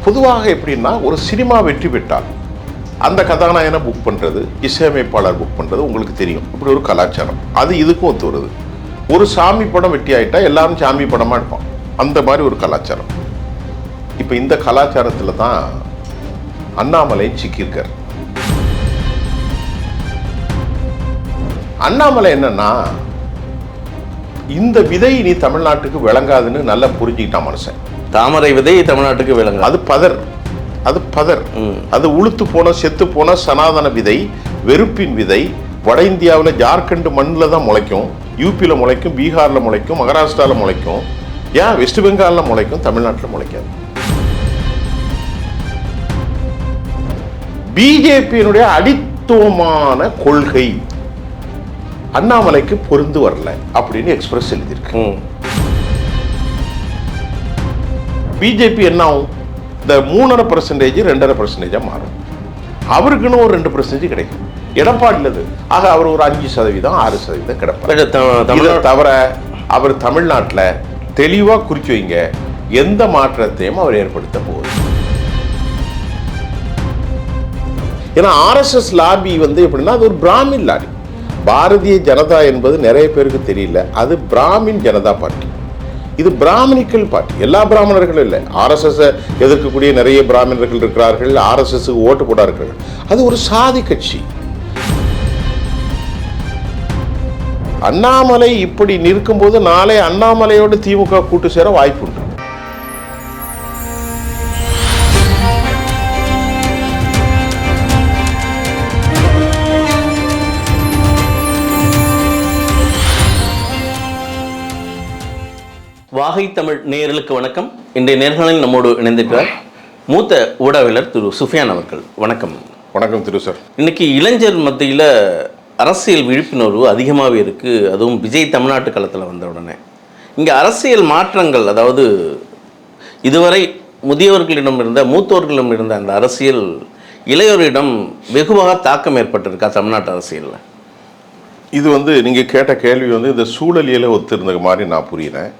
பொதுவாக எப்படின்னா, ஒரு சினிமா வெற்றி பெற்றால் அந்த கதாநாயகனை புக் பண்ணுறது, இசையமைப்பாளர் புக் பண்ணுறது உங்களுக்கு தெரியும். இப்படி ஒரு கலாச்சாரம். அது இதுக்கும் ஒத்து வருது. ஒரு சாமி படம் வெற்றி ஆகிட்டா எல்லாரும் சாமி படமாக எடுப்பான். அந்த மாதிரி ஒரு கலாச்சாரம். இப்போ இந்த கலாச்சாரத்தில் தான் அண்ணாமலை சிக்கியிருக்கார். அண்ணாமலை என்னன்னா, இந்த விதை நீ தமிழ்நாட்டுக்கு விளங்காதுன்னு நல்லா புரிஞ்சுக்கிட்டான் மனுஷன். தாமரை விதை தமிழ்நாட்டுக்கு விளங்கு. அது பதர். அது உளுத்து போன செத்து போன சனாதன விதை, வெறுப்பின் விதை. வட இந்தியாவில் ஜார்க்கண்ட் மண்ணில் தான் முளைக்கும், யூபியில் முளைக்கும், பீகாரில் முளைக்கும், மகாராஷ்டிராவில் முளைக்கும், ஏன் வெஸ்ட் பெங்காலில் முளைக்கும், தமிழ்நாட்டில் முளைக்காது. பிஜேபியினுடைய அடித்துவமான கொள்கை அண்ணாமலைக்கு பொருந்து வரல அப்படின்னு எக்ஸ்பிரஸ் எழுதியிருக்கு. பிஜேபி என்ன ஆகும்? இந்த 3.5% 2.5% மாறும். அவருக்குன்னு ஒரு 2% கிடைக்கும். எடப்பாடியில் ஆக அவர் ஒரு 5%, 6% கிடைப்பார். தவிர அவர் தமிழ்நாட்டில் தெளிவாக குறிச்சு வைங்க, எந்த மாற்றத்தையும் அவர் ஏற்படுத்த போகுது. ஏன்னா RSS லாபி எப்படின்னா, அது ஒரு பிராமின் லாபி. பாரதிய ஜனதா என்பது நிறைய பேருக்கு தெரியல, அது பிராமின் ஜனதா பார்ட்டி. இது பிராமணிக்கல் பார்ட்டி. எல்லா பிராமணர்களும் இல்லை. RSS எதிர்க்கக்கூடிய நிறைய பிராமணர்கள் இருக்கிறார்கள், RSSக்கு ஓட்டு போட இருக்கிறார்கள். அது ஒரு சாதி கட்சி. அண்ணாமலை இப்படி நிற்கும் போது நாளை அண்ணாமலையோடு திமுக கூட்டு சேர வாய்ப்பு உண்டு. வாகை தமிழ் நேயர்களுக்கு வணக்கம். இன்றைய நேர்காணலில் நம்மோடு இணைந்திருக்கிறார் மூத்த ஊடகவியலர் திரு சுஃபியான் அவர்கள். வணக்கம். வணக்கம் திரு சார். இன்னைக்கு இளைஞர் மத்தியில் அரசியல் விழிப்புணர்வு அதிகமாகவே இருக்குது. அதுவும் விஜய் தமிழ்நாட்டு களத்தில் வந்த உடனே இங்கே அரசியல் மாற்றங்கள், அதாவது இதுவரை முதியவர்களிடம் இருந்த மூத்தோர்களிடம் இருந்த அந்த அரசியல் இளையோரிடம் வெகுவாக தாக்கம் ஏற்பட்டிருக்கா தமிழ்நாட்டு அரசியலில்? இது நீங்கள் கேட்ட கேள்வி இந்த சூழலியலை ஒத்திருந்த மாதிரி நான் புரியினேன்.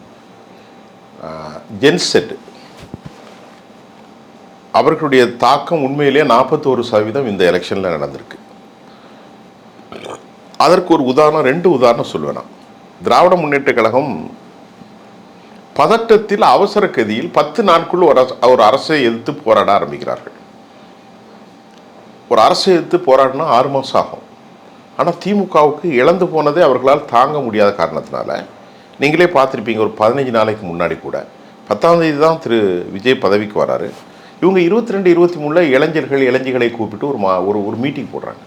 ஜென்செட் அவர்களுடைய தாக்கம் உண்மையிலே 41% இந்த எலெக்ஷனில் நடந்திருக்கு. அதற்கு ஒரு உதாரணம், 2 உதாரணம் சொல்வேன் நான். திராவிட முன்னேற்ற கழகம் பதட்டத்தில் அவசர கதியில் 10 நாட்குள் ஒரு அரசை எதிர்த்து போராட ஆரம்பிக்கிறார்கள். ஒரு அரசை எதிர்த்து போராடினா 6 மாதம் ஆகும். ஆனால் திமுகவுக்கு இழந்து போனதே அவர்களால் தாங்க முடியாத காரணத்தினால, நீங்களே பார்த்துருப்பீங்க, ஒரு 15 நாளைக்கு முன்னாடி கூட 10ஆம் தேதி தான் திரு விஜய் பதவிக்கு வராரு. இவங்க 22, 23 இளைஞர்களை கூப்பிட்டு ஒரு மீட்டிங் போடுறாங்க.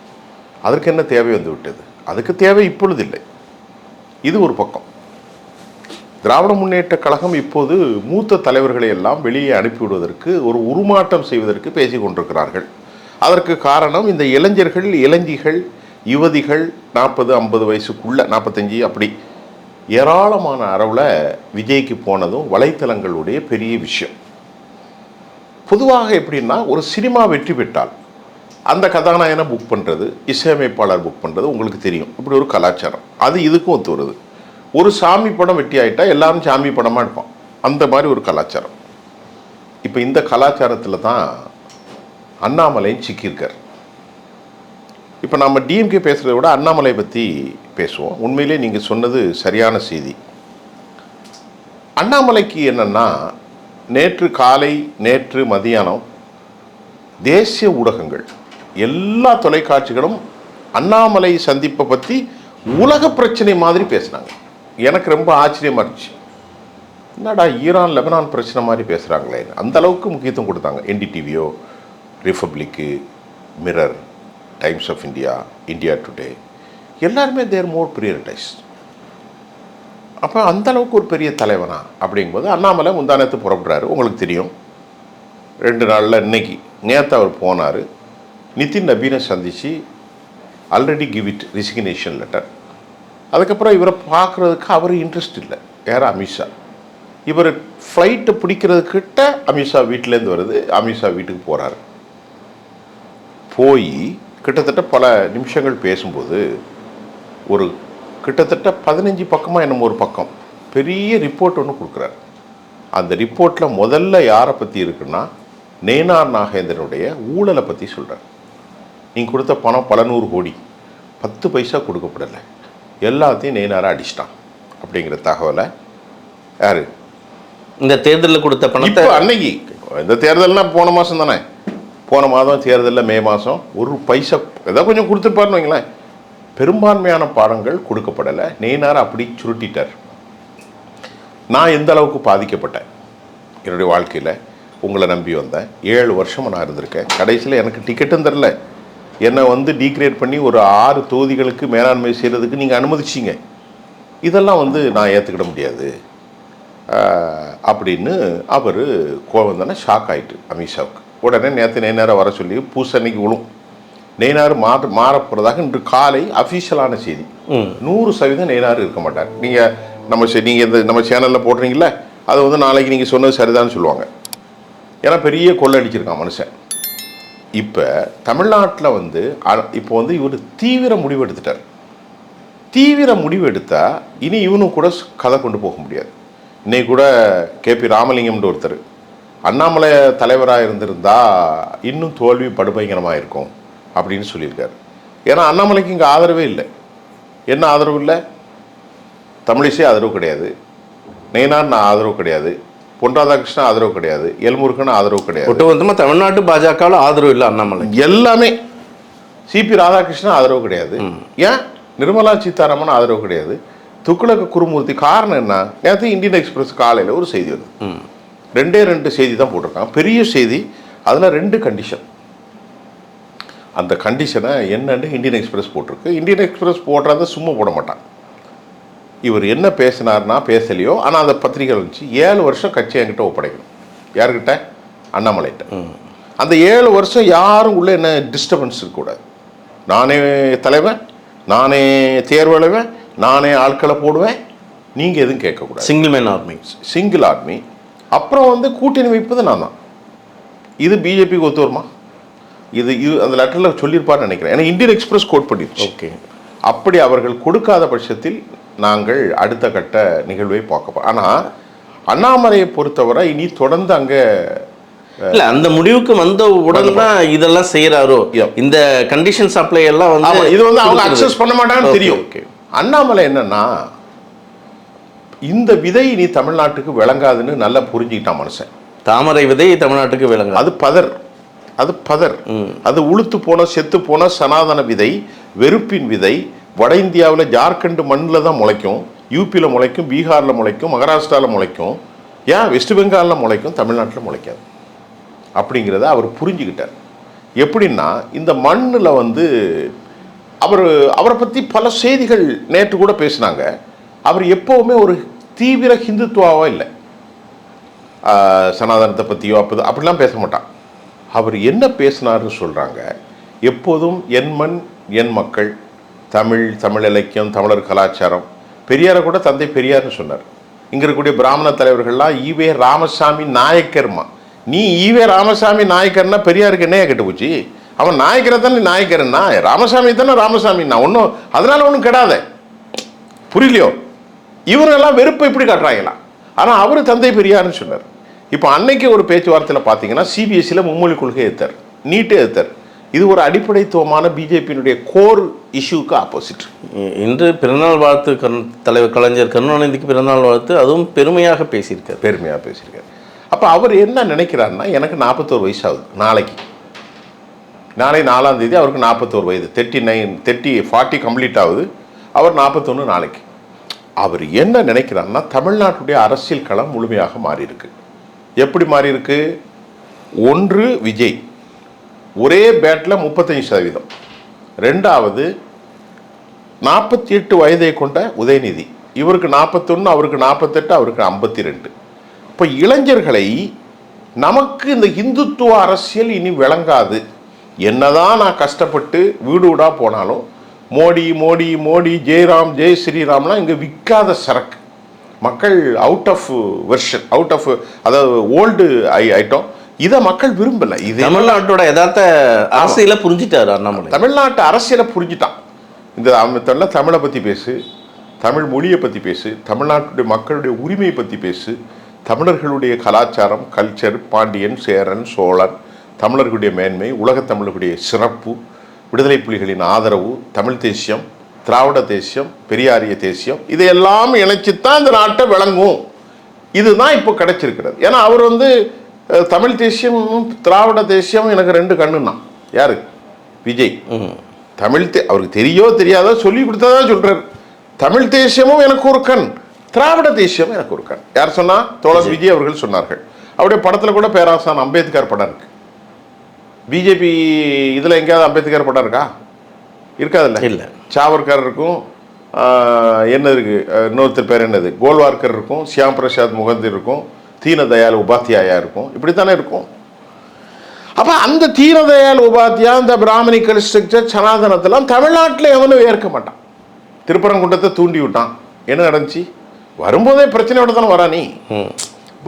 அதற்கு என்ன தேவை விட்டது? அதுக்கு தேவை இப்பொழுது இல்லை. இது ஒரு பக்கம். திராவிட முன்னேற்ற கழகம் இப்போது மூத்த தலைவர்களை எல்லாம் வெளியே அனுப்பிவிடுவதற்கு, ஒரு உருமாற்றம் செய்வதற்கு பேசி கொண்டிருக்கிறார்கள். அதற்கு காரணம் இந்த இளைஞர்கள், யுவதிகள் 40, 50 வயசுக்குள்ள, 45 அப்படி ஏராளமான அளவில் விஜய்க்கு போனதும் வலைத்தளங்களுடைய பெரிய விஷயம். பொதுவாக எப்படின்னா, ஒரு சினிமா வெற்றி பெற்றால் அந்த கதாநாயகனை புக் பண்ணுறது, இசையமைப்பாளர் புக் பண்ணுறது உங்களுக்கு தெரியும். இப்படி ஒரு கலாச்சாரம். அது இதுக்கும் ஒத்து வருது. ஒரு சாமி படம் வெற்றி ஆகிட்டா எல்லாரும் சாமி படமாக எடுப்பான். அந்த மாதிரி ஒரு கலாச்சாரம். இப்போ இந்த கலாச்சாரத்தில் தான் அண்ணாமலை சிக்கியிருக்கார். இப்போ நம்ம டிஎம்கே பேசுகிறத விட அண்ணாமலை பற்றி பேசுவோம். உண்மையிலே நீங்கள் சொன்னது சரியான செய்தி. அண்ணாமலைக்கு என்னென்னா, நேற்று காலை, நேற்று மதியானம் தேசிய ஊடகங்கள், எல்லா தொலைக்காட்சிகளும் அண்ணாமலை சந்திப்பை பற்றி உலக பிரச்சனை மாதிரி பேசுனாங்க. எனக்கு ரொம்ப ஆச்சரியமாக இருந்துச்சு. என்னடா ஈரான் லெபனான் பிரச்சனை மாதிரி பேசுகிறாங்களே, அந்த அளவுக்கு முக்கியத்துவம் கொடுத்தாங்க. NDTVயோ, Republic, Mirror, Times of India, India Today, எல்லாருமே தேர் மோர் ப்ரியரிட்டைஸ். அப்போ அந்த அளவுக்கு ஒரு பெரிய தலைவனா அப்படிங்கும்போது அண்ணாமலை முந்தானத்து புறப்படுறாரு. உங்களுக்கு தெரியும், 2 நாளில் நேற்று அவர் போனார். நிதின் நபீனை சந்தித்து already give it resignation letter. அதுக்கப்புறம் இவரை பார்க்குறதுக்கு அவர் இன்ட்ரெஸ்ட் இல்லை. யார்? அமித்ஷா. இவர் ஃப்ளைட்டை பிடிக்கிறதுக்கிட்ட அமித்ஷா வீட்டிலேருந்து வருது. அமித்ஷா வீட்டுக்கு போகிறாரு. போய் கிட்டத்தட்ட பல நிமிஷங்கள் பேசும்போது ஒரு கிட்டத்தட்ட 15 பக்கமாக என்னமோ ஒரு பக்கம் பெரிய ரிப்போர்ட் ஒன்று கொடுக்குறாரு. அந்த ரிப்போர்ட்டில் முதல்ல யாரை பற்றி இருக்குன்னா, நேனார் நாகேந்திரனுடைய ஊழலை பற்றி சொல்கிறார். நீங்கள் கொடுத்த பணம் பல 100 கோடி, 10 பைசா கொடுக்கப்படலை, எல்லாத்தையும் நேனாரை அடிச்சிட்டான் அப்படிங்கிற தகவலை யார் இந்த தேர்தலில் கொடுத்த பணத்தை அன்னைக்கு, இந்த தேர்தல்னா போன மாதம் தானே, போன மாதம் தேர்தலில் மே மாதம் 1 பைசா ஏதாவது கொஞ்சம் கொடுத்துருப்பாருன்னு வைங்களேன். பெரும்பான்மையான பாடங்கள் கொடுக்கப்படலை, நேனார் அப்படி சுருட்டிட்டார். நான் எந்த அளவுக்கு பாதிக்கப்பட்டேன் என்னுடைய வாழ்க்கையில், உங்களை நம்பி வந்தேன். 7 வருஷமாக நான் இருந்திருக்கேன். கடைசியில் எனக்கு டிக்கெட்டும் தரல, என்னை வந்து டீக்ரேட் பண்ணி ஒரு 6 தொகுதிகளுக்கு மேலாண்மை செய்கிறதுக்கு நீங்கள் அனுமதிச்சிங்க. இதெல்லாம் வந்து நான் ஏற்றுக்கிட முடியாது அப்படின்னு அவர் கோவம் தானே ஷாக் ஆகிட்டு அமித்ஷாவுக்கு. உடனே நேற்று நேனாரை வர சொல்லி பூசணிக்கு விழும். நேனார் மாறப்போகிறதாக இன்று காலை அஃபீஷியலான செய்தி. 100% நேனார் இருக்க மாட்டார். நீங்கள் நம்ம சேனலில் போடுறீங்கள, அது வந்து நாளைக்கு நீங்கள் சொன்னது சரிதான்னு சொல்லுவாங்க. ஏன்னா பெரிய கொள்ளை அடிச்சிருக்கான் மனுஷன். இப்போ தமிழ்நாட்டில் வந்து இப்போ வந்து இவர் தீவிர முடிவு எடுத்துட்டார். தீவிர முடிவு எடுத்தால் இனி இவனும் கூட கதை கொண்டு போக முடியாது. இன்னைக்கு கூட KP ராமலிங்கம்னு ஒருத்தர் அண்ணாமலை தலைவராக இருந்திருந்தா இன்னும் தோல்வி படுபயங்கரமாக இருக்கும் அப்படின்னு சொல்லியிருக்காரு. ஏன்னா அண்ணாமலைக்கு இங்கே ஆதரவே இல்லை. என்ன ஆதரவு இல்லை? தமிழிசை ஆதரவு கிடையாது, நேனார் நான் ஆதரவு கிடையாது, பொன் ராதாகிருஷ்ணன் ஆதரவு கிடையாது, எல்முருகன் ஆதரவு கிடையாது. ஒட்டுமொத்தமாக தமிழ்நாட்டு பாஜகவில் ஆதரவு இல்லை அண்ணாமலை. எல்லாமே CP ராதாகிருஷ்ணன் ஆதரவு கிடையாது. ஏன் நிர்மலா சீதாராமன் ஆதரவு கிடையாது, துக்ளக் குருமூர்த்தி. காரணம் என்ன? நேற்று இந்தியன் எக்ஸ்பிரஸ் காலையில் ஒரு செய்தி வந்து 2 செய்தி தான் போட்டிருக்காங்க, பெரிய செய்தி. அதில் 2 கண்டிஷன். அந்த கண்டிஷனை என்னன்னு இந்தியன் எக்ஸ்பிரஸ் போட்டிருக்கு. இந்தியன் எக்ஸ்பிரஸ் போடுறத சும்மா போட மாட்டான். இவர் என்ன பேசினார்னா பேசலையோ, ஆனால் அந்த பத்திரிகை இருந்துச்சு 7 வருஷம் கட்சி என்கிட்ட ஒப்படைக்கணும். யாருக்கிட்ட? அண்ணாமலைகிட்ட. அந்த 7 வருஷம் யாரும் உள்ள என்ன டிஸ்டர்பன்ஸ் இருக்கக்கூடாது. நானே தலைவன், நானே தேர்வளைவன், நானே ஆட்களை போடுவேன், நீங்கள் எதுவும் கேட்கக்கூடாது. Single army. அப்புறம் வந்து கூட்டணி வைப்பது நான் தான். இது பிஜேபிக்கு ஒத்து வருமா? இது அந்த லெட்டரில் சொல்லியிருப்பார்னு நினைக்கிறேன். ஏன்னா இந்தியன் எக்ஸ்பிரஸ் கோட் பண்ணிடுச்சு. ஓகே, அப்படி அவர்கள் கொடுக்காத பட்சத்தில் நாங்கள் அடுத்த கட்ட நிகழ்வை பார்க்க. ஆனால் அண்ணாமலையை பொறுத்தவரை இனி தொடர்ந்து அங்கே இல்லை, அந்த முடிவுக்கு வந்த உடனே தான் இதெல்லாம் செய்கிறாரோ. இந்த கண்டிஷன் சப்ளை எல்லாம் வந்து இது வந்து அவங்க அக்சஸ் பண்ண மாட்டாங்கன்னு தெரியும். அண்ணாமலை என்னன்னா, இந்த விதை இனி தமிழ்நாட்டுக்கு விளங்காதுன்னு நல்லா புரிஞ்சுக்கிட்டான் மனுஷன். தாமரை விதை தமிழ்நாட்டுக்கு விளங்காது. அது பதர். அது உளுத்து போன செத்து போன சனாதன விதை, வெறுப்பின் விதை. வட இந்தியாவில் ஜார்க்கண்ட் மண்ணில் தான் முளைக்கும், யூபியில் முளைக்கும், பீகாரில் முளைக்கும், மகாராஷ்டிராவில் முளைக்கும், ஏன் வெஸ்ட் பெங்காலில் முளைக்கும், தமிழ்நாட்டில் முளைக்காது அப்படிங்கிறத அவர் புரிஞ்சுக்கிட்டார். எப்படின்னா, இந்த மண்ணில் வந்து அவரை பற்றி பல செய்திகள் நேற்று கூட பேசினாங்க. அவர் எப்போவுமே ஒரு தீவிர ஹிந்துத்துவாவோ இல்லை, சனாதனத்தை பற்றியோ அப்படிலாம் பேச மாட்டான். அவர் என்ன பேசினார்னு சொல்கிறாங்க, எப்போதும் என் மண் என் மக்கள், தமிழ் இலக்கியம், தமிழர் கலாச்சாரம். பெரியாரை கூட தந்தை பெரியார்னு சொன்னார். இங்கே இருக்கக்கூடிய பிராமண தலைவர்கள்லாம் ஈவே ராமசாமி நாயக்கர்மா. நீ ஈவே ராமசாமி நாயக்கர்னா பெரியாருக்கு என்னையா கெட்டு போச்சு? அவன் நாயக்கரை தானே நாயக்கர்னா, ராமசாமி தானே ராமசாமின்னா. ஒன்றும் அதனால ஒன்றும் கெடாத, புரியலையோ? இவரெல்லாம் வெறுப்பை இப்படி காட்டுறாங்களா? ஆனால் அவர் தந்தை பெரியார்னு சொன்னார். இப்போ அன்னைக்கு ஒரு பேச்சுவார்த்தையில் பார்த்தீங்கன்னா சிபிஎஸ்சியில் மும்மொழி கொள்கை ஏற்றார், நீட்டே ஏற்றார். இது ஒரு அடிப்படைத்துவமான பிஜேபியினுடைய கோர் இஷ்யூக்கு ஆப்போசிட். இன்று பிறநாள் வாழ்த்து தலைவர் கலைஞர் கருணாநிதிக்கு பிறநாள் வாழ்த்து, அதுவும் பெருமையாக பேசியிருக்கார். அப்போ அவர் என்ன நினைக்கிறாருன்னா, எனக்கு 41 வயசு ஆகுது, நாளை 4ஆம் தேதி அவருக்கு 41 வயது, 40 கம்ப்ளீட் ஆகுது. அவர் 41 நாளைக்கு. அவர் என்ன நினைக்கிறாருன்னா, தமிழ்நாட்டுடைய அரசியல் களம் முழுமையாக மாறி இருக்கு. எப்படி மாறி இருக்கு? ஒன்று விஜய் ஒரே பேட்டில் 35%, ரெண்டாவது 48 வயதை கொண்ட உதயநிதி, இவருக்கு 41, அவருக்கு 48, அவருக்கு 52. இப்போ இளைஞர்களை நமக்கு இந்த இந்துத்துவ அரசியல் இனி விளங்காது, என்னதான் நான் கஷ்டப்பட்டு வீடு வீடா போனாலும் மோடி மோடி மோடி, ஜெயராம் ஜெய் ஸ்ரீராம்லாம் இங்கே விற்காத சரக்கு. மக்கள் அவுட் ஆஃப் வெர்ஷன், அதாவது ஓல்டு ஐட்டம், இதை மக்கள் விரும்பலை. இது தமிழ்நாட்டோட யதார்த்த அரசியலை புரிஞ்சுட்டாரு அண்ணாமலை. தமிழ்நாட்டு அரசியலை புரிஞ்சுட்டான். இந்த தமிழை பற்றி பேசு, தமிழ் மொழியை பற்றி பேசு, தமிழ்நாட்டுடைய மக்களுடைய உரிமையை பற்றி பேசு, தமிழர்களுடைய கலாச்சாரம், கல்ச்சர், பாண்டியன், சேரன், சோழன், தமிழர்களுடைய மேன்மை, உலகத் தமிழர்களுடைய சிறப்பு, விடுதலை புலிகளின் ஆதரவு, தமிழ் தேசியம், திராவிட தேசியம், பெரியாரிய தேசியம், இதையெல்லாம் இணைச்சித்தான் இந்த நாட்டை விளங்கும். இதுதான் இப்போ கிடைச்சிருக்கிறது. ஏன்னா அவர் வந்து தமிழ் தேசியம், திராவிட தேசியம் எனக்கு 2 கண்ணுன்னா யாரு? விஜய். அவருக்கு தெரியோ தெரியாதோ சொல்லி கொடுத்ததா சொல்றாரு. தமிழ் தேசியமும் எனக்கு ஒரு கண், திராவிட தேசியமும் எனக்கு ஒரு கண். யார் சொன்னா? தோழர் விஜய் அவர்கள் சொன்னார்கள். அவருடைய படத்துல கூட பேராசான் அம்பேத்கர் படம் இருக்கு. பிஜேபி இதுல எங்கேயாவது அம்பேத்கர் படம் இருக்கா? இருக்காதுல்ல. இல்லை. சாவர்கர் இருக்கும், என்ன இருக்கு, இன்னொருத்தர் பேர் என்னது, கோல்வார்கர் இருக்கும், சியாம் பிரசாத் முகந்தி இருக்கும், தீனதயாள் உபாத்தியாயா இருக்கும். இப்படித்தானே இருக்கும். அப்ப அந்த தீனதயாள் உபாத்தியா, இந்த பிராமணிக்கல் ஸ்ட்ரக்சர், சனாதனத்தெல்லாம் தமிழ்நாட்டில் எவனும் ஏற்க மாட்டான். திருப்பரங்குன்றத்தை தூண்டி விட்டான். என்ன நடந்துச்சு? வரும்போதே பிரச்சனையோட தானே வரா. நீ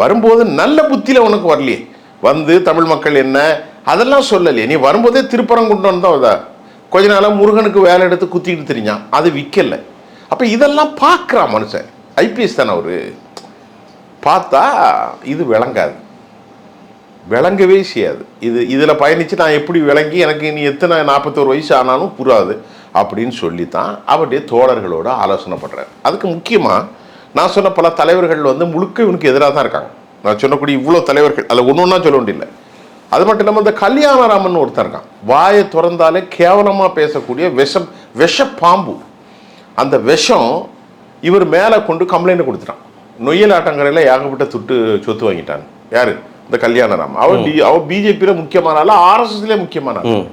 வரும்போது நல்ல புத்தியில உனக்கு வரலையே. வந்து தமிழ் மக்கள் என்ன அதெல்லாம் சொல்லலையே. நீ வரும்போதே திருப்பரங்குன்றம் தான். கொஞ்ச நாளாக முருகனுக்கு வேலை எடுத்து குத்திக்கிட்டு தெரிஞ்சான், அது விற்கல. அப்போ இதெல்லாம் பார்க்குறான் மனுஷன். ஐபிஎஸ் தானே அவரு. பார்த்தா இது விளங்காது, விளங்கவே செய்யாது. இதில் பயணித்து நான் எப்படி விளங்கி, எனக்கு இனி எத்தனை 41 வயசு ஆனாலும் புரியாது அப்படின்னு சொல்லித்தான் அவருடைய தோழர்களோட ஆலோசனை பண்ணுறாரு. அதுக்கு முக்கியமாக நான் சொன்ன பல தலைவர்கள் வந்து முழுக்க இவனுக்கு எதிராக தான் இருக்காங்க. நான் சொன்னக்கூடிய இவ்வளோ தலைவர்கள் அதில் ஒன்று ஒன்றா சொல்ல வேண்டியில்லை. அது மட்டும் இல்லாமல் இந்த கல்யாணராமன் ஒருத்தர் இருக்கான். வாயை திறந்தாலே கேவலமாக பேசக்கூடிய விஷ பாம்பு. அந்த விஷம் இவர் மேலே கொண்டு கம்ப்ளைண்ட் கொடுத்துட்டான். நொய்யல் ஆட்டங்கரையில் ஏகப்பட்ட சொத்து வாங்கிட்டான். யாரு? இந்த கல்யாணராமன். அவர் பிஜேபியில் முக்கியமான ஆள், ஆர்எஸ்எஸ்ல முக்கியமான ஆள்.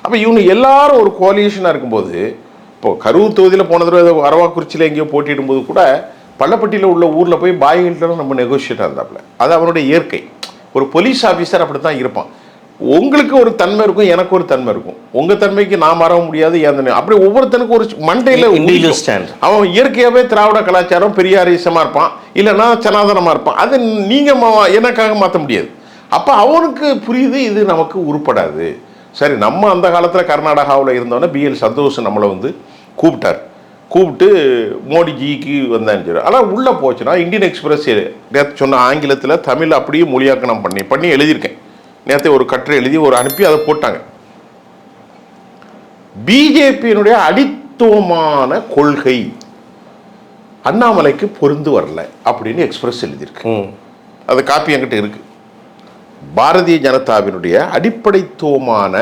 அப்போ இவங்க எல்லாரும் ஒரு கோலியேஷனாக இருக்கும்போது, இப்போ கரூர் தொகுதியில் போன தடவை அரவாக்குறிச்சியில் எங்கேயோ போட்டியிடும்போது கூட பள்ளப்பட்டியில் உள்ள ஊரில் போய் பாய்கிட்ட நம்ம நெகோஷியேட்டாக இருந்தாப்புல. அது அவனுடைய இயற்கை. ஒரு போலீஸ் ஆஃபீஸர் அப்படி தான் இருப்பான். உங்களுக்கு ஒரு தன்மை இருக்கும், எனக்கு ஒரு தன்மை இருக்கும். உங்கள் தன்மைக்கு நான் மாற முடியாது, அப்படி ஒவ்வொருத்தனுக்கும் ஒரு மண்டையில் அவன் இயற்கையாகவே திராவிட கலாச்சாரம் பெரியாரிசமாக இருப்பான், இல்லைன்னா சனாதனமாக இருப்பான். அது நீங்கள் எனக்காக மாற்ற முடியாது. அப்போ அவனுக்கு புரியுது இது நமக்கு உருப்படாது. சரி, நம்ம அந்த காலத்தில் கர்நாடகாவில் இருந்தோன்னே பிஎல் சந்தோஷ் நம்மளை வந்து கூப்பிட்டு மோடிஜிக்கு வந்தான்னு சொல்லி. ஆனால் உள்ளே போச்சுன்னா இந்தியன் எக்ஸ்பிரஸ் நேற்று சொன்ன ஆங்கிலத்தில் தமிழ் அப்படியே மொழியாக்கணம் பண்ணி எழுதியிருக்கேன். நேற்று ஒரு கட்டுரை எழுதி அனுப்பி அதை போட்டாங்க. பிஜேபியினுடைய அடித்துவமான கொள்கை அண்ணாமலைக்கு பொருந்து வரல அப்படின்னு எக்ஸ்பிரஸ் எழுதியிருக்கு. அது காப்பி என்கிட்ட இருக்கு. பாரதிய ஜனதாவினுடைய அடிப்படைத்துவமான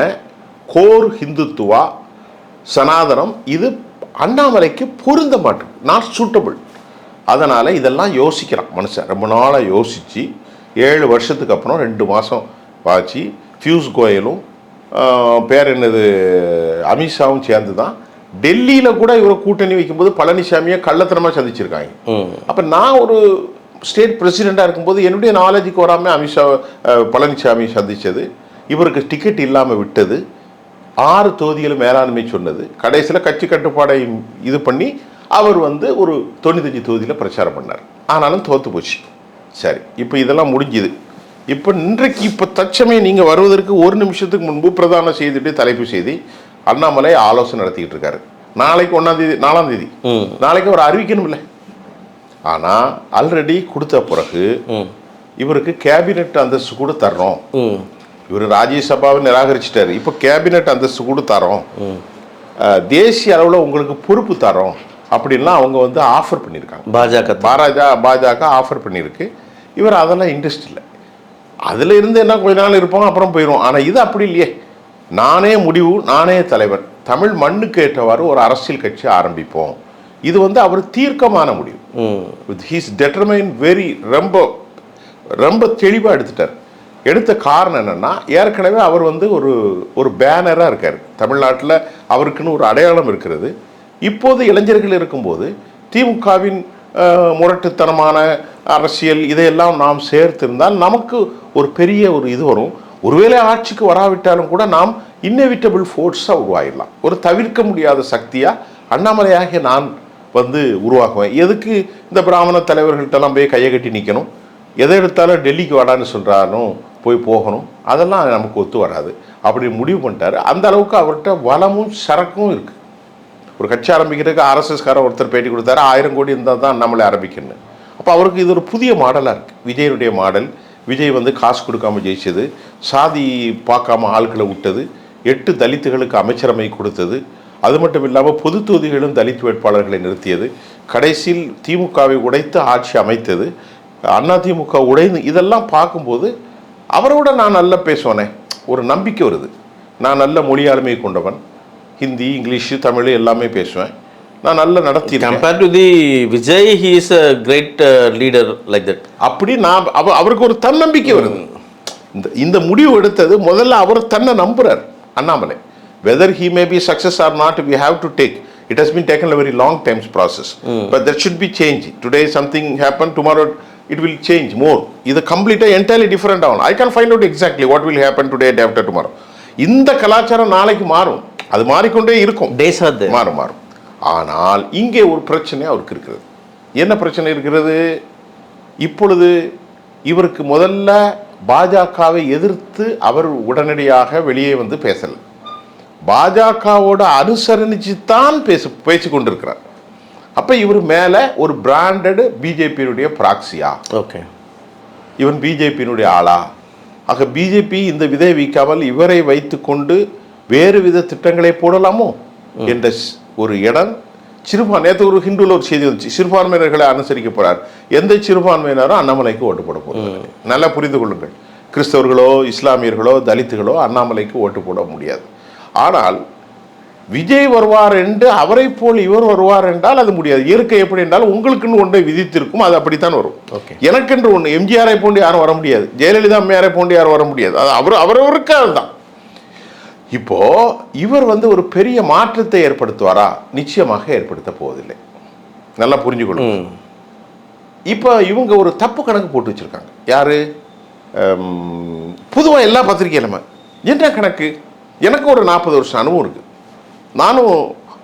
கோர் ஹிந்துத்துவா சனாதனம் இது அண்ணாமலைக்கு பொருந்த மாட்டேன், நாட் சூட்டபிள். அதனால் இதெல்லாம் யோசிக்கிறான் மனுஷன். ரொம்ப நாளாக யோசித்து 7 வருஷத்துக்கு அப்புறம் 2 மாதம் ஆச்சு. பியூஷ் கோயலும் பேர் என்னது அமித்ஷாவும் சேர்ந்து தான் டெல்லியில் கூட இவரை கூட்டணி வைக்கும்போது பழனிசாமியை கள்ளத்தனமாக சந்திச்சிருக்காங்க. அப்போ நான் ஒரு ஸ்டேட் பிரசிடெண்ட்டாக இருக்கும்போது என்னுடைய நாலேஜுக்கு வராமல் பழனிசாமி சந்தித்தது, இவருக்கு டிக்கெட் இல்லாமல் விட்டது, 6 தொகுதிகளும் மேலாண்மை சொன்னது, கடைசியில் கட்சி கட்டுப்பாடை இது பண்ணி அவர் வந்து ஒரு 95 தொகுதியில் பிரச்சாரம் பண்ணார். ஆனாலும் தோற்று போச்சு. சரி, இப்போ இதெல்லாம் முடிஞ்சுது. இப்போ தற்சமயம் நீங்கள் வருவதற்கு 1 நிமிஷத்துக்கு முன்பு பிரதான செய்திட்டு தலைப்பு செய்தி அண்ணாமலை ஆலோசனை நடத்திக்கிட்டு இருக்காரு. நாளைக்கு 4ஆம் தேதி நாளைக்கு அவர் அறிவிக்கணும் இல்லை. ஆனால் ஆல்ரெடி கொடுத்த பிறகு இவருக்கு கேபினெட் அந்தஸ்து கூட தர்றோம். இவர் ராஜ்யசபாவை நிராகரிச்சிட்டாரு. இப்போ கேபினெட் அந்தஸ்து கூட தரோம், தேசிய அளவில் உங்களுக்கு பொறுப்பு தரோம் அப்படின்லாம் அவங்க வந்து ஆஃபர் பண்ணியிருக்காங்க. பாஜக ஆஃபர் பண்ணியிருக்கு. இவர் அதெல்லாம் இன்ட்ரெஸ்ட் இல்லை. அதில் இருந்து என்ன கொஞ்ச நாள் இருப்போம், அப்புறம் போயிடும். ஆனால் இது அப்படி இல்லையே. நானே முடிவு, நானே தலைவர், தமிழ் மண்ணுக்கு ஏற்றவாறு ஒரு அரசியல் கட்சி ஆரம்பிப்போம். இது வந்து அவர் தீர்க்கமான முடிவு. ஹீஸ் டெட்டர்மைன் ரொம்ப ரொம்ப தெளிவாக எடுத்துட்டார். எடுத்த காரணம் என்னென்னா, ஏற்கனவே அவர் வந்து ஒரு பேனராக இருக்கார் தமிழ்நாட்டில். அவருக்குன்னு ஒரு அடையாளம் இருக்கிறது. இப்போது இளைஞர்கள் இருக்கும்போது திமுகவின் முரட்டுத்தனமான அரசியல் இதையெல்லாம் நாம் சேர்த்திருந்தால் நமக்கு ஒரு பெரிய ஒரு இது வரும். ஒருவேளை ஆட்சிக்கு வராவிட்டாலும் கூட நாம் இன்னெவிட்டபிள் ஃபோர்ஸாக உருவாகிடலாம். ஒரு தவிர்க்க முடியாத சக்தியாக அண்ணாமலையாகிய நான் வந்து உருவாக்குவேன். எதுக்கு இந்த பிராமண தலைவர்கள்ட்டெல்லாம் போய் கையை கட்டி நிற்கணும்? எதை எடுத்தாலும் டெல்லிக்கு வாடான்னு சொல்கிறாலும் போகணும். அதெல்லாம் நமக்கு ஒத்து வராது. அப்படி முடிவு பண்ணிட்டாரு. அந்த அளவுக்கு அவர்கிட்ட வளமும் சரக்கும் இருக்குது. ஒரு கட்சி ஆரம்பிக்கிறதுக்கு ஆர்எஸ்எஸ்கார ஒருத்தர் பேட்டி கொடுத்தாரு, 1000 கோடி இருந்தால் தான் நம்மளை ஆரம்பிக்கணும். அப்போ அவருக்கு இது ஒரு புதிய மாடலாக இருக்குது. விஜயனுடைய மாடல், விஜய் வந்து காசு கொடுக்காம ஜெயிச்சது, சாதி பார்க்காம ஆட்களை விட்டது, 8 தலித்துகளுக்கு அமைச்சரவை கொடுத்தது, அது மட்டும் இல்லாமல் பொது தொகுதிகளும் தலித் வேட்பாளர்களை நிறுத்தியது, கடைசியில் திமுகவை உடைத்து ஆட்சி அமைத்தது, அதிமுக உடைந்து, இதெல்லாம் பார்க்கும்போது அவரோட நான் நல்லா பேசுவேனே, ஒரு நம்பிக்கை வருது. நான் நல்ல மொழி ஆளுமை கொண்டவன், ஹிந்தி, இங்கிலீஷு, தமிழ் எல்லாமே பேசுவேன், நான் நல்ல நடத்தி. Compare to the Vijay, he is a great leader like that. அப்படி நான் அவருக்கு ஒரு தன்னம்பிக்கை வருது. இந்த முடிவு எடுத்தது முதல்ல அவர் தன்னை நம்புறார் Annamalai. Whether he may be success or not, we have to take. It has been taken a very long time process. But there should be change. Today something happened, tomorrow it will change more. இது கம்ப்ளீட்டாக entirely different ஆகும். I can find out exactly what will happen today and after tomorrow. இந்த கலாச்சாரம் நாளைக்கு மாறும், அது மாறிக்கொண்டே இருக்கும், டேஸ் ஆது மாறும். ஆனால் இங்கே ஒரு பிரச்சனை அவருக்கு இருக்கிறது. என்ன பிரச்சனை இருக்கிறது? இப்பொழுது இவருக்கு முதல்ல பாஜகவை எதிர்த்து அவர் உடனடியாக வெளியே வந்து பேசலை, பாஜகவோட அனுசரணிச்சு தான் பேசிக்கொண்டிருக்கிறார். அப்போ இவர் மேலே ஒரு பிராண்டட் பிஜேபியினுடைய ப்ராக்சியா, ஓகே, இவன் பிஜேபியினுடைய ஆளா? ஆக பிஜேபி இந்த விதை வைக்காமல் இவரை வைத்து கொண்டு வேறு வித திட்டங்களை போடலாமோ என்ற ஒரு இடம். நேற்று ஒரு ஹிந்துவில் ஒரு செய்தி வந்துச்சு, சிறுபான்மையினர்களை அனுசரிக்க போறார். எந்த சிறுபான்மையினரும் அண்ணாமலைக்கு ஓட்டு போட போகிறது? நல்லா புரிந்து கொள்ளுங்கள், கிறிஸ்தவர்களோ இஸ்லாமியர்களோ தலித்துகளோ அண்ணாமலைக்கு ஓட்டு போட முடியாது. ஆனால் விஜய் வருவார் என்று அவரை போல் இவர் வருவார் என்றால் அது முடியாது. இயற்கை எப்படி என்றால் உங்களுக்குன்னு ஒன்றை விதித்திருக்கும், அது அப்படித்தான் வரும். எனக்கென்று ஒன்று, எம்ஜிஆரை போன்று யாரும் வர முடியாது, ஜெயலலிதா அம்மையாரை போன்று யாரும் வர முடியாது, அது அவரவருக்கு அதுதான். இப்போ இவர் வந்து ஒரு பெரிய மாற்றத்தை ஏற்படுத்துவாரா? நிச்சயமாக ஏற்படுத்த போவதில்லை, நல்லா புரிஞ்சுக்கணும். இப்போ இவங்க ஒரு தப்பு கணக்கு போட்டு வச்சிருக்காங்க. யாரு? பொதுவாக எல்லா பத்திரிகையிலுமே என்ன கணக்கு? எனக்கு ஒரு 40 வருஷம் அனுபவம் இருக்குது. நானும்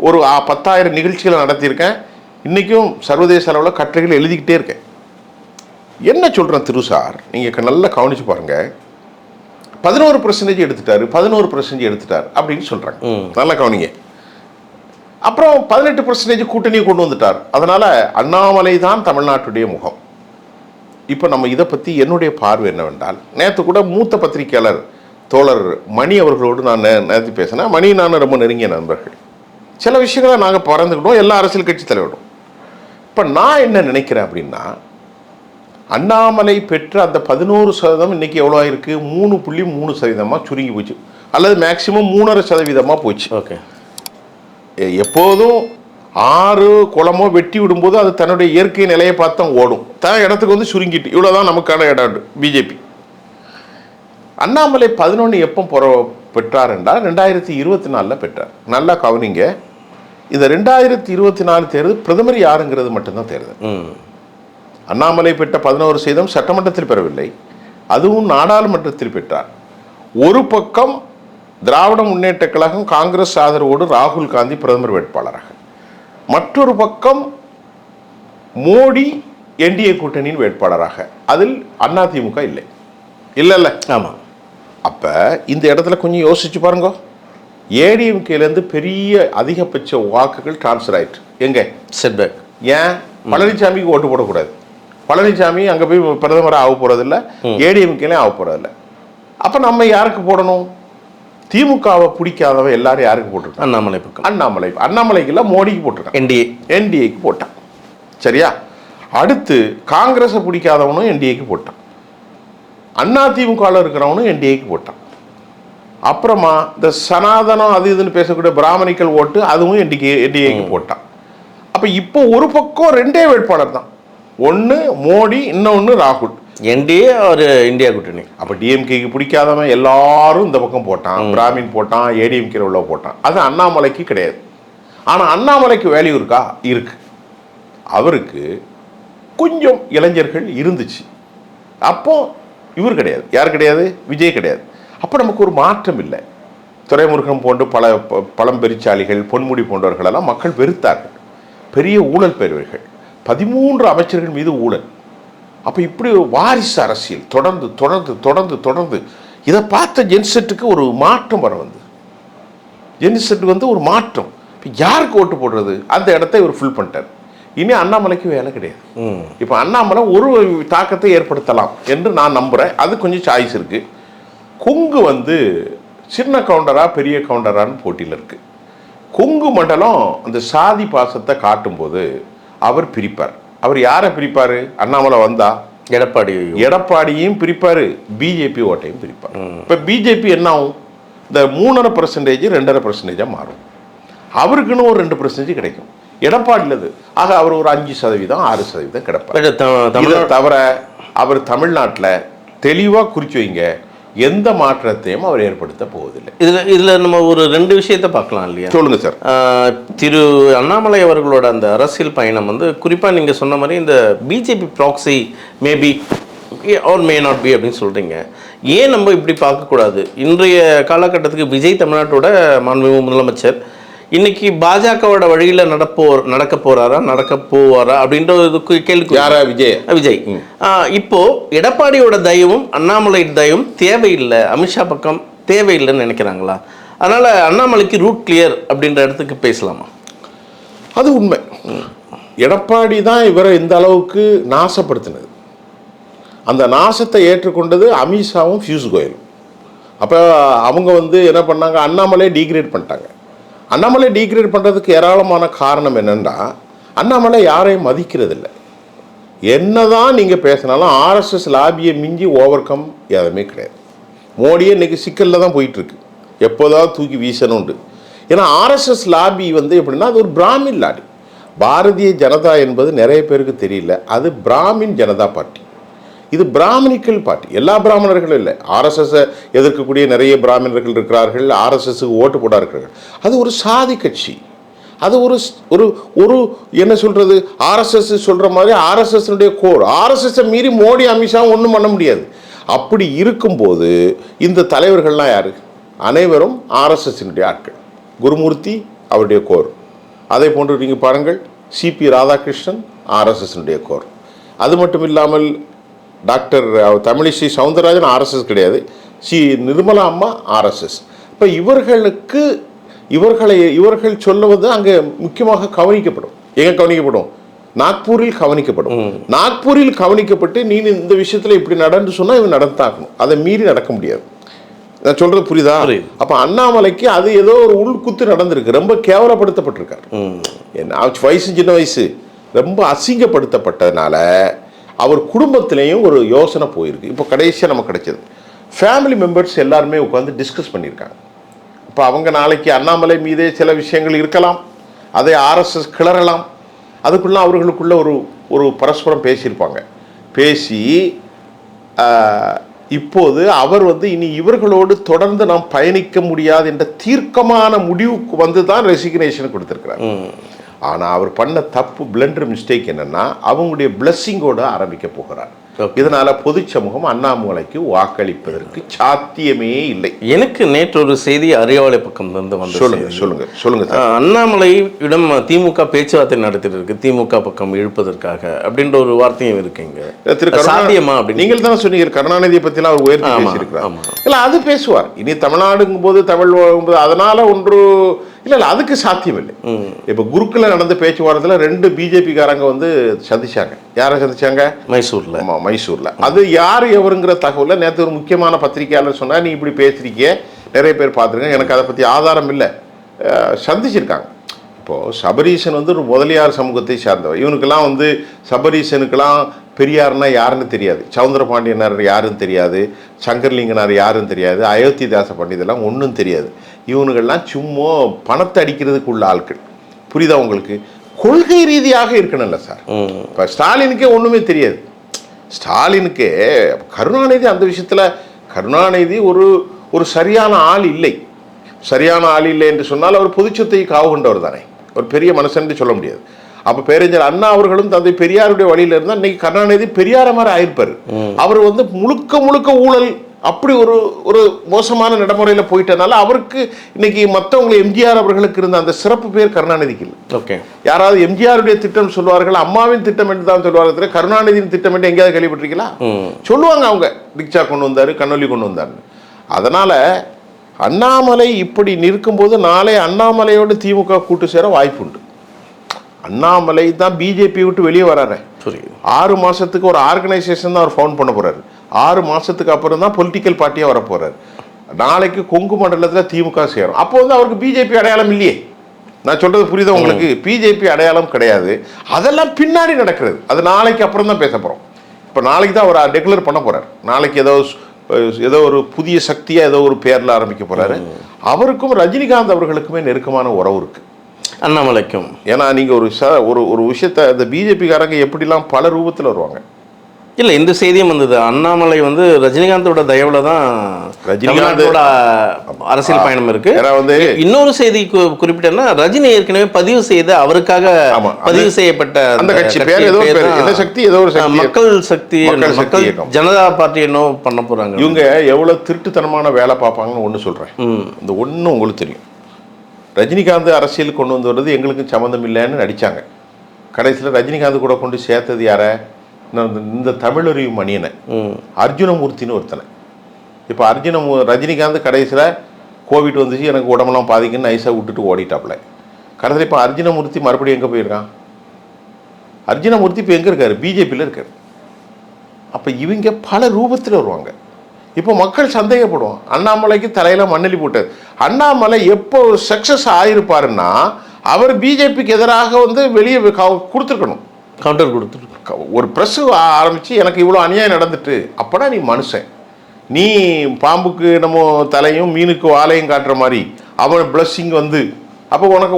ஒரு 10,000 நிகழ்ச்சிகளை நடத்தியிருக்கேன். இன்றைக்கும் சர்வதேச அளவில் கட்டுரைகள் எழுதிக்கிட்டே இருக்கேன். என்ன சொல்கிறேன் திரு சார், நீங்கள் நல்லா கவனித்து பாருங்கள். 11% எடுத்துட்டாரு, 11% எடுத்துட்டார் அப்படின்னு சொல்கிறாங்க. நல்லா கவனிங்க. அப்புறம் 18% கூட்டணியை கொண்டு வந்துட்டார். அதனால் அண்ணாமலை தான் தமிழ்நாட்டுடைய முகம். இப்போ நம்ம இதை பற்றி என்னுடைய பார்வை என்னவென்றால், நேற்று கூட மூத்த பத்திரிகையாளர் தோழர் மணி அவர்களோடு நான் நேற்று பேசினேன். மணி நான் ரொம்ப நெருங்கிய நண்பர்கள். சில விஷயங்களை நாங்கள் பறந்துக்கிட்டோம், எல்லா அரசியல் கட்சி தலைவரும். இப்போ நான் என்ன நினைக்கிறேன் அப்படின்னா, அண்ணாமலை பெற்ற அந்த 11% இன்னைக்கு எவ்வளோ ஆயிருக்கு? 3.3% சுருங்கி போச்சு, அல்லது மேக்சிமம் 3.5% போச்சு. ஓகே, எப்போதும் 6 குளமோ வெட்டி விடும்போது அது தன்னுடைய இயற்கை நிலையை பார்த்து தான் ஓடும். தான் இடத்துக்கு வந்து சுருங்கிட்டு இவ்வளோதான் நமக்கான இடம். பிஜேபி அண்ணாமலை 11 எப்போ பெற்றார் என்றால் 2024 பெற்றார். நல்லா கவனிங்க, இந்த 2024 தேர்தல் பிரதமர் யாருங்கிறது மட்டும்தான் தேர்தல். அண்ணாமலை பெற்ற 11% சட்டமன்றத்தில் பெறவில்லை, அதுவும் நாடாளுமன்றத்தில் பெற்றார். ஒரு பக்கம் திராவிட முன்னேற்ற கழகம் காங்கிரஸ் ஆதரவோடு ராகுல் காந்தி பிரதமர் வேட்பாளராக, மற்றொரு பக்கம் மோடி என்டிஏ கூட்டணியின் வேட்பாளராக, அதில் அதிமுக இல்லை. இல்லைல்ல? ஆமாம். அப்போ இந்த இடத்துல கொஞ்சம் யோசிச்சு பாருங்க. ஏடிஎம்கேலேருந்து பெரிய அதிகபட்ச வாக்குகள் டிரான்ஸ்ஃபர் ஆயிட்டு எங்கே? செட்பேக். ஏன்? பழனிசாமிக்கு ஓட்டு போடக்கூடாது. பழனிசாமி அங்கே போய் பிரதமராக ஆக போகிறதில்ல, ஏடிஎம்கேலையும் ஆக போகிறதில்ல. அப்போ நம்ம யாருக்கு போடணும்? திமுகவை பிடிக்காதவன் எல்லாரும் யாருக்கு போட்டிருக்கான்? அண்ணாமலை பக்கம். அண்ணாமலைக்கு இல்லை, மோடிக்கு போட்டிருக்கான். என்டிஏக்கு போட்டான். சரியா? அடுத்து காங்கிரஸை பிடிக்காதவனும் என்டிஏக்கு போட்டான், அதிமுகவில் இருக்கிறவனும் என்டிஏக்கு போட்டான். அப்புறமா இந்த சனாதனம் அது இதுன்னு பேசக்கூடிய பிராமணிக்கல் ஓட்டு அதுவும் என்டிஏக்கு போட்டான். அப்போ இப்போ ஒரு பக்கம் 2 வேட்பாளர் தான், ஒன்று மோடி, இன்னொன்று ராகுல். என்டிஏ ஒரு இந்தியா கூட்டணி. அப்போ டிஎம்கேக்கு பிடிக்காதவன் எல்லாரும் இந்த பக்கம் போட்டான், பிராமின் போட்டான், ஏடிஎம்கே உள்ள போட்டான். அது அண்ணாமலைக்கு கிடையாது. ஆனால் அண்ணாமலைக்கு வேல்யூ இருக்கா? இருக்கு. அவருக்கு கொஞ்சம் இளைஞர்கள் இருந்துச்சு. அப்போ இவர் கிடையாது. யார் கிடையாது? விஜய் கிடையாது. அப்போ நமக்கு ஒரு மாற்றம் இல்லை. துரைமுருகன் போன்று பழம்பெருச்சாளிகள், பொன்முடி போன்றவர்களெல்லாம் மக்கள் வெறுத்தார்கள். பெரிய ஊழல் பெறுவர்கள், 13 அமைச்சர்கள் மீது ஊழல். அப்போ இப்படி வாரிசு அரசியல் தொடர்ந்து தொடர்ந்து தொடர்ந்து தொடர்ந்து இதை பார்த்த ஜென்செட்டுக்கு ஒரு மாற்றம் வர வந்து, ஜென்செட் வந்து ஒரு மாற்றம். இப்போ யாருக்கு ஓட்டு போடுறது? அந்த இடத்த இவர் ஃபில் பண்ணிட்டார். இனி அண்ணாமலைக்கு வேலை கிடையாது. இப்போ அண்ணாமலை ஒரு தாக்கத்தை ஏற்படுத்தலாம் என்று நான் நம்புகிறேன். அது கொஞ்சம் சாய்ஸ் இருக்குது. கொங்கு வந்து சின்ன கவுண்டரா பெரிய கவுண்டரான்னு போட்டியில் இருக்குது. கொங்கு மண்டலம் அந்த சாதி பாசத்தை காட்டும்போது அவர் பிரிப்பார். அவர் யாரை பிரிப்பார்? அண்ணாமலை வந்தா எடப்பாடியையும் பிரிப்பார், பிஜேபி ஓட்டையும் பிரிப்பார். இப்போ பிஜேபி என்ன ஆகும்? இந்த 3.5% 2.5% மாறும். அவருக்குன்னு ஒரு 2% கிடைக்கும். எடப்பாடியில் ஆக அவர் ஒரு 5%, 6% கிடைப்பார். இதை தவிர அவர் தமிழ்நாட்டில் தெளிவாக குறிச்சு வைங்க, எந்த மாற்றத்தையும் அவர் ஏற்படுத்த போவதில்லை. இதில் நம்ம ஒரு 2 விஷயத்தை பார்க்கலாம் இல்லையா? சொல்லுங்கள் சார். திரு அண்ணாமலை அவர்களோட அந்த அரசியல் பயணம் வந்து குறிப்பாக நீங்கள் சொன்ன மாதிரி இந்த BJP proxy maybe R may not be அப்படின்னு சொல்கிறீங்க. ஏன் நம்ம இப்படி பார்க்கக்கூடாது? இன்றைய காலகட்டத்துக்கு விஜய் தமிழ்நாட்டோட மாண்புமிகு முதலமைச்சர் இன்னைக்கு பாஜகவோட வழியில் நடக்க போவாரா அப்படின்ற ஒரு கேள்வி. யாரா? விஜய். இப்போ எடப்பாடியோட தயவும் அண்ணாமலை தயவும் தேவையில்லை, அமித்ஷா பக்கம் தேவையில்லைன்னு நினைக்கிறாங்களா? அதனால அண்ணாமலைக்கு ரூட் கிளியர் அப்படின்ற இடத்துக்கு பேசலாமா? அது உண்மை. எடப்பாடி தான் இவரை இந்த அளவுக்கு நாசப்படுத்தினது. அந்த நாசத்தை ஏற்றுக்கொண்டது அமித்ஷாவும் பியூஷ் கோயலும். அப்போ அவங்க வந்து என்ன பண்ணாங்க? அண்ணாமலையை டீக்ரேட் பண்ணிட்டாங்க. அண்ணாமலை டீக்ரேட் பண்ணுறதுக்கு ஏராளமான காரணம் என்னென்னா, அண்ணாமலை யாரையும் மதிக்கிறதில்லை. என்னதான் நீங்கள் பேசினாலும் ஆர்எஸ்எஸ் லாபியை மிஞ்சி ஓவர் கம் எதுவுமே கிடையாது. மோடியே இன்றைக்கி சிக்கலில் தான் போயிட்டுருக்கு. எப்போதாவது தூக்கி வீசணுண்டு. ஏன்னா ஆர்எஸ்எஸ் லாபி வந்து எப்படின்னா அது ஒரு பிராமின் லாபி. பாரதிய ஜனதா என்பது நிறைய பேருக்கு தெரியல, அது பிராமின் ஜனதா பார்ட்டி. இது பிராமணிக்கல் பார்ட்டி. எல்லா பிராமணர்களும் இல்லை. ஆர்எஸ்எஸ்ஸை எதிர்க்கக்கூடிய நிறைய பிராமணர்கள் இருக்கிறார்கள், ஆர்எஸ்எஸ்க்கு ஓட்டு போட இருக்கிறார்கள். அது ஒரு சாதி கட்சி. அது ஒரு ஒரு ஒரு என்ன சொல்கிறது, ஆர்எஸ்எஸ் சொல்கிற மாதிரி ஆர்எஸ்எஸ்னுடைய கோர். ஆர்எஸ்எஸ்ஸை மீறி மோடி அமித்ஷா ஒன்றும் பண்ண முடியாது. அப்படி இருக்கும்போது இந்த தலைவர்கள்லாம் யார்? அனைவரும் ஆர்எஸ்எஸ்னுடைய ஆட்கள். குருமூர்த்தி அவருடைய கோர். அதே போன்று நீங்கள் பாருங்கள், சிபி ராதாகிருஷ்ணன் ஆர்எஸ்எஸ்னுடைய கோர். அது மட்டும் இல்லாமல் டாக்டர் தமிழிசை சவுந்தரராஜன் ஆர்எஸ்எஸ் கிடையாது, நிர்மலா அம்மா ஆர்எஸ்எஸ். இப்போ இவர்கள் சொல்லுவது அங்கே முக்கியமாக கவனிக்கப்படும். எங்கே கவனிக்கப்படும்? நாக்பூரில் கவனிக்கப்படும். நாக்பூரில் கவனிக்கப்பட்டு நீ இந்த விஷயத்தில் இப்படி நடந்து சொன்னால் இவன் நடந்தாக்கணும். அதை மீறி நடக்க முடியாது. நான் சொல்கிறது புரியுதா? அப்போ அண்ணாமலைக்கு அது ஏதோ ஒரு உள்குத்து நடந்திருக்கு. ரொம்ப கேவலப்படுத்தப்பட்டிருக்கார். என்ன வயசு, சின்ன வயசு, ரொம்ப அசிங்கப்படுத்தப்பட்டதுனால அவர் குடும்பத்திலையும் ஒரு யோசனை போயிருக்கு. இப்போ கடைசியாக நமக்கு கிடைச்சது ஃபேமிலி மெம்பர்ஸ் எல்லாருமே உட்காந்து டிஸ்கஸ் பண்ணியிருக்காங்க. இப்போ அவங்க நாளைக்கு அண்ணாமலை மீதே சில விஷயங்கள் இருக்கலாம், அதை ஆர்எஸ்எஸ் கிளறலாம். அதுக்குள்ள அவர்களுக்குள்ள ஒரு பரஸ்பரம் பேசியிருப்பாங்க. பேசி இப்போது அவர் வந்து இனி இவர்களோடு தொடர்ந்து நாம் பயணிக்க முடியாது என்ற தீர்க்கமான முடிவுக்கு வந்து தான் ரெசிக்னேஷன் கொடுத்துருக்கிறார். ஆனால் அவர் பண்ண தப்பு பிளண்டர் மிஸ்டேக் என்னன்னா, அவங்களுடைய பிளஸ்ஸிங்கோடு ஆரம்பிக்க போகிறார். இதனால பொது சமூகம் அண்ணாமலைக்கு வாக்களிப்பதற்கு சாத்தியமே இல்லை. எனக்கு நேற்று ஒரு செய்தி அறிவாலை பக்கம் வந்து சொல்லுங்க. அண்ணாமலையிடம் திமுக பேச்சுவார்த்தை நடத்திட்டு இருக்கு, திமுக பக்கம் இழுப்பதற்காக அப்படின்ற ஒரு வார்த்தையும் இருக்குங்க. சாத்தியமா அப்படின்னு நீங்கள் தானே சொன்னீங்க. கருணாநிதியை பற்றிலாம் அவர் உயர்த்தி பேசியிருக்கிறார். இல்லை, அது பேசுவார். இனி தமிழ்நாடுங்கும் போது தமிழ் அதனால ஒன்று இல்லை, அதுக்கு சாத்தியம் இல்லை. இப்போ குருக்குல நடந்த பேச்சுவார்த்தையில் 2 பிஜேபிக்காரங்க வந்து சந்திச்சாங்க. யாரை சந்திச்சாங்க? மைசூரில். அது யார் எவருங்கிற தகவலை நேற்று ஒரு முக்கியமான பத்திரிகையாளர் சொன்னால், நீ இப்படி பேசுறீங்க, நிறைய பேர் பார்த்துருக்கேன், எனக்கு அதை பற்றி ஆதாரம் இல்லை, சந்திச்சிருக்காங்க. இப்போது சபரீசன் வந்து ஒரு முதலியார் சமூகத்தை சார்ந்தவர். இவனுக்கெல்லாம் வந்து சபரீசனுக்கெல்லாம் பெரியார்னா யாருன்னு தெரியாது, சவுந்தரபாண்டியனார் யாருன்னு தெரியாது, சங்கர்லிங்கனார் யாருன்னு தெரியாது, அயோத்திதாச பண்டிதெல்லாம் ஒன்றும் தெரியாது. இவனுங்கள்லாம் சும்மா பணத்தை அடிக்கிறதுக்கு உள்ள ஆட்கள். புரியுதா உங்களுக்கு? கொள்கை ரீதியாக இருக்கணும்ல சார். இப்போ ஸ்டாலினுக்கே ஒன்றுமே தெரியாது. ஸ்டாலினுக்கே கருணாநிதி அந்த விஷயத்தில் கருணாநிதி ஒரு சரியான ஆள் இல்லை. சரியான ஆள் இல்லை என்று சொன்னால் அவர் பொதுச்சொத்தை காவு கொண்டவர் தானே, ஒரு பெரிய மனுஷன் சொல்ல முடியாது. அப்போ பேரறிஞர் அண்ணா அவர்களும் தந்தை பெரியாருடைய வழியில் இருந்தால் இன்னைக்கு கருணாநிதி பெரியார மாதிரி ஆயிருப்பார். அவர் வந்து முழுக்க ஊழல் அப்படி ஒரு மோசமான நடைமுறையில் போயிட்டனால அவருக்கு இன்னைக்கு மற்றவங்களை எம்ஜிஆர் அவர்களுக்கு இருந்த அந்த சிறப்பு பேர் கருணாநிதிக்கு இல்லை. ஓகே, யாராவது எம்ஜிஆருடைய திட்டம் சொல்லுவார்கள், அம்மாவின் திட்டம் என்று தான் சொல்லுவார்கள், கருணாநிதியின் திட்டம் என்று எங்கேயாவது கேள்விப்பட்டிருக்கீங்களா? சொல்லுவாங்க அவங்க டிக்சா கொண்டு வந்தாரு, கண்ணொலி கொண்டு வந்தாருன்னு. அதனால அண்ணாமலை இப்படி நிற்கும்போது நாளை அண்ணாமலையோடு திமுக கூட்டு சேர வாய்ப்பு உண்டு. அண்ணாமலை தான் பிஜேபி விட்டு வெளியே வராரு. புரியுது. 6 மாசத்துக்கு ஒரு ஆர்கனைசேஷன் தான் அவர் ஃபவுண்ட் பண்ண போறாரு. 6 மாசத்துக்கு அப்புறம் தான் பொலிட்டிக்கல் பார்ட்டியா வர போறாரு. நாளைக்கு கொங்கு மண்டலத்தில் திமுக சேரும். அப்போ வந்து அவருக்கு பிஜேபி அடையாளம் இல்லையே. நான் சொல்றது புரியுதா உங்களுக்கு? பிஜேபி அடையாளம் கிடையாது. அதெல்லாம் பின்னாடி நடக்கிறது. அது நாளைக்கு அப்புறம் தான் பேச போறோம். இப்போ நாளைக்கு தான் அவர் டெக்ளேர் பண்ண போறாரு. நாளைக்கு ஏதோ ஒரு புதிய சக்தியா ஏதோ ஒரு பேர்ல ஆரம்பிக்க போறாரு. அவருக்கும் ரஜினிகாந்த் அவர்களுக்குமே நெருக்கமான உறவு இருக்கு, அண்ணாமலைக்கும். ஏன்னா நீங்க ஒரு விஷயத்த இந்த பிஜேபிக்காரங்க எப்படிலாம் பல ரூபத்தில் வருவாங்க. இல்லை, இந்த செய்தியும் வந்தது. அண்ணாமலை வந்து ரஜினிகாந்தோட தயவுல தான் ரஜினிகாந்தோட அரசியல் பயணம் இருக்கு. இன்னொரு செய்தி குறிப்பிட்டேன்னா, ரஜினி ஏற்கனவே பதிவு செய்த அவருக்காக பதிவு செய்யப்பட்ட அந்த கட்சி பேர் ஏதோ என்ன சக்தி, ஏதோ ஒரு மக்கள் சக்தி, மக்கள் ஜனதா பார்ட்டி என்ன பண்ண போறாங்க. இவங்க எவ்வளவு திருட்டுத்தனமான வேலை பார்ப்பாங்கன்னு ஒன்று சொல்றேன். இந்த ஒன்று உங்களுக்கு தெரியும். ரஜினிகாந்த் அரசியல் கொண்டு வந்து வர்றது எங்களுக்கு சம்மந்தம் இல்லைன்னு நடிச்சாங்க. கடைசியில் ரஜினிகாந்த் கூட கொண்டு சேர்த்தது யார? இந்த தமிழறிவு மணியனை, அர்ஜுனமூர்த்தின்னு ஒருத்தனை. இப்போ ரஜினிகாந்த் கடைசியில் கோவிட் வந்துச்சு, எனக்கு உடம்பெல்லாம் பாதிக்குன்னு நைஸாக விட்டுட்டு ஓடிட்டாப்புல. கடைசியில் இப்போ அர்ஜுனமூர்த்தி மறுபடியும் எங்கே போயிருக்கான்? அர்ஜுனமூர்த்தி இப்போ எங்கே இருக்காரு? பிஜேபியில் இருக்காரு. அப்போ இவங்க பல ரூபத்தில் வருவாங்க. இப்போ மக்கள் சந்தேகப்படுவோம். அண்ணாமலைக்கு தலையில் மண்ணெலி போட்டார். அண்ணாமலை எப்போ சக்ஸஸ் ஆகிருப்பாருன்னா, அவர் பிஜேபிக்கு எதிராக வந்து வெளியே கொடுத்துருக்கணும், கவுண்டர் கொடுத்துருக்கு. ஒரு ப்ரெஸ் ஆரம்பித்து எனக்கு இவ்வளோ அநியாயம் நடந்துட்டு, அப்போனா நீ மனுஷன். நீ பாம்புக்கு நம்ம தலையும் மீனுக்கு வாழையும் காட்டுற மாதிரி அவன் பிளஸ்ஸிங் வந்து அப்போ உனக்கு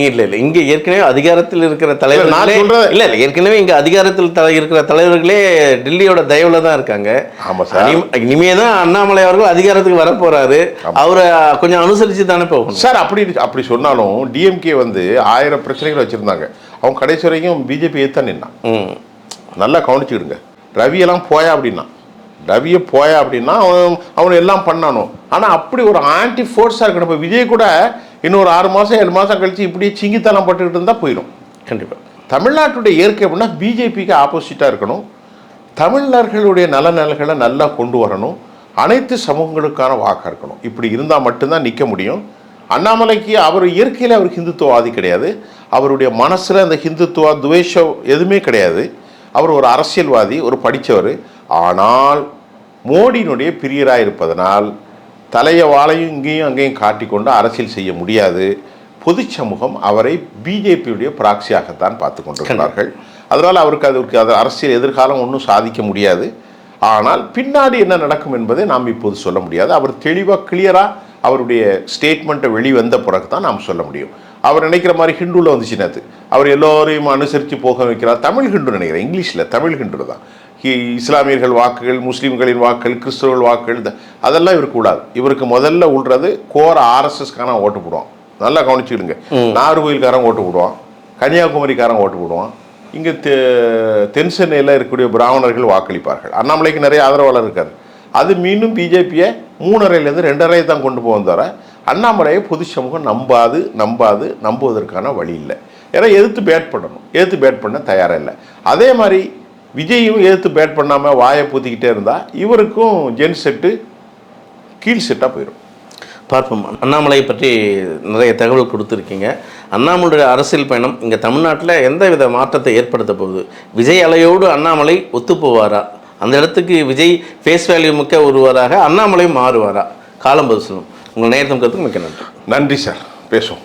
இல்லை இங்கே ஏற்கனவே அதிகாரத்தில் இருக்கிற தலைவர், நான் சொல்கிறேன் இல்லை ஏற்கனவே இங்கே அதிகாரத்தில் இருக்கிற தலைவர்களே டெல்லியோட தயவில் தான் இருக்காங்க. ஆமாம் சார். இனிமே தான் அண்ணாமலை அவர்கள் அதிகாரத்துக்கு வர போகிறாரு. அவரை கொஞ்சம் அனுசரித்து தானே போகணும் சார். அப்படி சொன்னாலும் டிஎம்கே வந்து 1000 பிரச்சனைகள் வச்சுருந்தாங்க. அவங்க கடைசி வரைக்கும் பிஜேபி ஏற்ற நின்னான். நல்லா கவனிச்சுக்கிடுங்க. ரவியெல்லாம் ரவியை போயா அப்படின்னா அவன் எல்லாம் பண்ணானோ. ஆனால் அப்படி ஒரு ஆன்டி ஃபோர்ஸாக இருக்கணும். இப்போ விஜய் கூட இன்னொரு 6 மாதம் 7 மாதம் கழிச்சு இப்படியே சிங்கித்தனம் பட்டுக்கிட்டு இருந்தால் போயிடும். கண்டிப்பாக தமிழ்நாட்டுடைய இயற்கை அப்படின்னா பிஜேபிக்கு ஆப்போசிட்டாக இருக்கணும். தமிழர்களுடைய நலன்களை நல்லா கொண்டு வரணும். அனைத்து சமூகங்களுக்கான வாக்காக இருக்கணும். இப்படி இருந்தால் மட்டும்தான் நிற்க முடியும். அண்ணாமலைக்கு அவர் இயற்கையில் அவர் ஹிந்துத்துவவாதி கிடையாது. அவருடைய மனசில் அந்த ஹிந்துத்துவா துவேஷம் எதுவுமே கிடையாது. அவர் ஒரு அரசியல்வாதி, ஒரு படித்தவர். ஆனால் மோடியினுடைய பிரியராக இருப்பதனால் தலையை வாழையும் இங்கேயும் அங்கேயும் காட்டிக்கொண்டு அரசியல் செய்ய முடியாது. பொது சமூகம் அவரை பிஜேபியுடைய ப்ராக்சியாகத்தான் பார்த்து கொண்டிருக்கிறார்கள். அதனால் அவருக்கு அது அரசியல் எதிர்காலம் ஒன்றும் சாதிக்க முடியாது. ஆனால் பின்னாடி என்ன நடக்கும் என்பதை நாம் இப்போது சொல்ல முடியாது. அவர் தெளிவாக கிளியராக அவருடைய ஸ்டேட்மெண்ட்டை வெளிவந்த பிறகு தான் நாம் சொல்ல முடியும். அவர் நினைக்கிற மாதிரி ஹிந்துவில் வந்துச்சு நேற்று. அவர் எல்லோரையும் அனுசரித்து போக வைக்கிறார். தமிழ் ஹிந்து நினைக்கிறேன், இங்கிலீஷில் தமிழ் ஹிந்து தான். இஸ்லாமியர்கள் வாக்குகள், முஸ்லீம்களின் வாக்குகள், கிறிஸ்தவர்கள் வாக்குகள், அதெல்லாம் இவருக்கு கூடாது. இவருக்கு முதல்ல உள்றது கோர ஆர்எஸ்எஸ்காரன் ஓட்டு போடுவான். நல்லா கவனிச்சுக்கிடுங்க. நாகர்கோயில்காரன் ஓட்டு போடுவான், கன்னியாகுமரிக்காரன் ஓட்டு போடுவான். இங்கே தென் சென்னையில் இருக்கக்கூடிய பிராமணர்கள் வாக்களிப்பார்கள். அண்ணாமலைக்கு நிறைய ஆதரவாளர் இருக்காரு. அது மீண்டும் பிஜேபியை 3.5லேருந்து 2.5 தான் கொண்டு போக தவிர அண்ணாமலையை பொது சமூகம் நம்புவதற்கான வழி இல்லை. ஏன்னா எதிர்த்து பேட் பண்ண தயாராக இல்லை. அதே மாதிரி விஜயும் எதிர்த்து பேட் பண்ணாமல் வாயை பூத்திக்கிட்டே இருந்தால் இவருக்கும் ஜென் செட்டு கீழ் செட்டாக போயிடும். பார்ப்போம். அண்ணாமலை பற்றி நிறைய தகவல் கொடுத்துருக்கீங்க. அண்ணாமலையுடைய அரசியல் பயணம் இங்கே தமிழ்நாட்டில் எந்த வித மாற்றத்தை ஏற்படுத்த போகுது? விஜய் அலையோடு அண்ணாமலை ஒத்து போவாரா? அந்த இடத்துக்கு விஜய் ஃபேஸ் வேல்யூ மிக்க ஒருவராக அண்ணாமலையும் மாறுவாரா? காலம் பதில் சொல்லும். உங்கள் நேரத்துக்கு மிக்க நன்றி. நன்றி சார். பேசுவோம்.